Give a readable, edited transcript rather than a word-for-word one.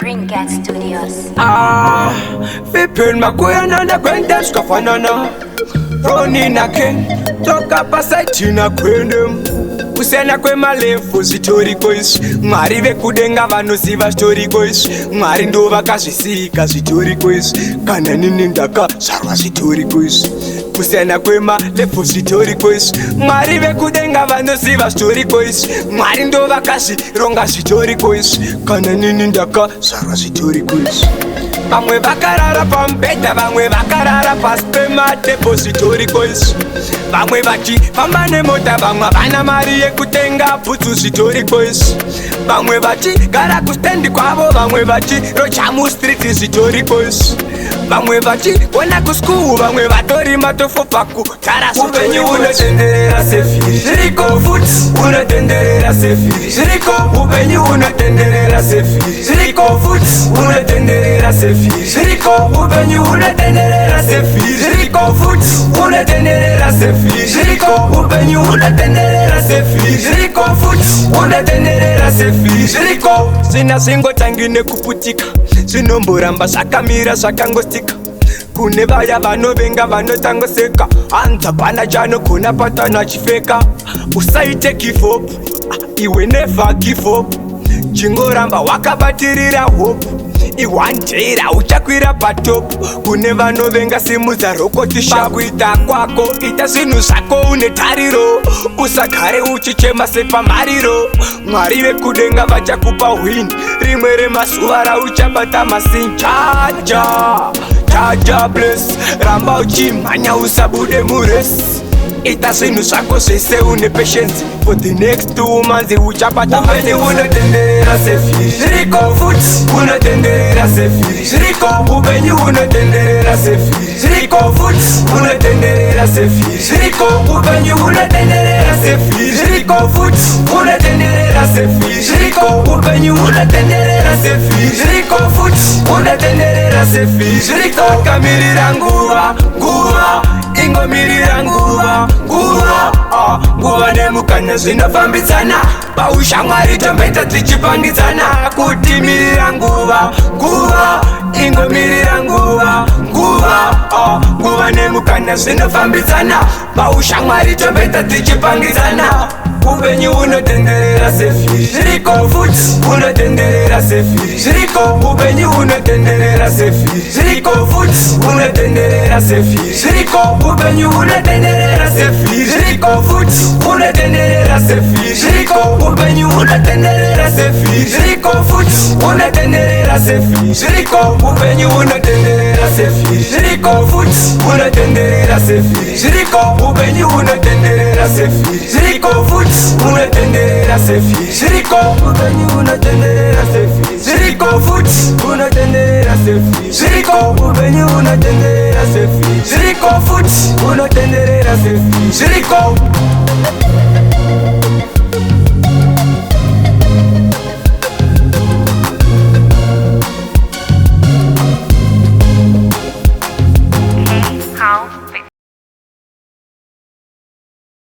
Bring Cat Studios. Vipin makwena na kwenda skafanana Roni na ken Toka pasaiti na kwendem Usena kwe malefu zitori kois Mwari vekudenga vanosiva story kois Mwari ndova kazvisika zitori kois Kana nini ndaka sarwa zitori kois Usena kwe malefu zitori kois Mwari vekudenga vanosiva story kois Mwari ndova kazironga zitori kois Kana nini ndaka sarwa zitori kois Vamwe vakarara pambeta, vamwe vakarara paspema depository coins. Vamwe vachifamba nemota, vamwe vana mari yekutenga bhutsu zvitori coins. Vamwe vachigara kustendi kwavo, vamwe vachirocha mustreet zvitori coins. Vamwe vachigona kuschool, vamwe vatori matofobva kutara upenyu unotenderera sefiri zviriko futi unotenderera sefiri zviriko upenyu unotenderera sefiri zviriko futi unotenderera sefiri zviriko upenyu unotenderera sefiri zviriko futi unotenderera sefiri zviriko upenyu unotenderera sefiri zviriko futi unotenderera sefiri zviriko zina zvingotangi nekuputika zvinomboramba zvakamira zvakangostika kune vaya vanovenga vanotangoseka hanza pana chanogona patana chifeka usaite give up iwe never give up chingoramba wakabatirira hope iwandera uchakwira patop kune vanovenga simudza rokotisha kuita kwako ita zvinhu zvako une tariro usagare uchichema sepamariro mwari vekudenga vachakupa win rimwe remazuva rauchabata masinjaja Jaja bless ramba uchimhanya usabude muresi ita zvinhu zvako zvese une patience for the next 2 months uchabata mani unotenderera sefiri zviriko futi unotenderera sefiri zviriko upenyu unotenderera sefiri zviriko futi unotenderera sefiri zviriko upenyu unotenderera sefiri zviriko futi unotenderera sefiri zviriko upenyu unotenderera sefiri zviriko futi unotenderera sefiri zviriko kamirira nguva ingomirira nguva nemukana zvinofambidzana paushamwari tombeta tichipangidzana kutimirira nguva ingomirira nguva nemukana zvinofambidzana paushamwari tombeta tichipangidzana upenyu unotenderera sefiri zviriko futi unotenderera sefiri zviriko upenyu unotenderera sefiri zviriko futi unotenderera sefiri zviriko upenyu unotenderera sefiri zviriko futi unotenderera sefiri zviriko upenyu unotenderera sefiri zviriko futi unotenderera sefiri zviriko upenyu unotenderera sefiri zviriko futi unotenderera sefiri zviriko upenyu unotenderera sefiri zviriko futi unotenderera sefiri zviriko upenyu unotenderera sefiri zviriko futi unotenderera sefiri zviriko upenyu unotenderera sefiri zviriko futi unotenderera sefiri zviriko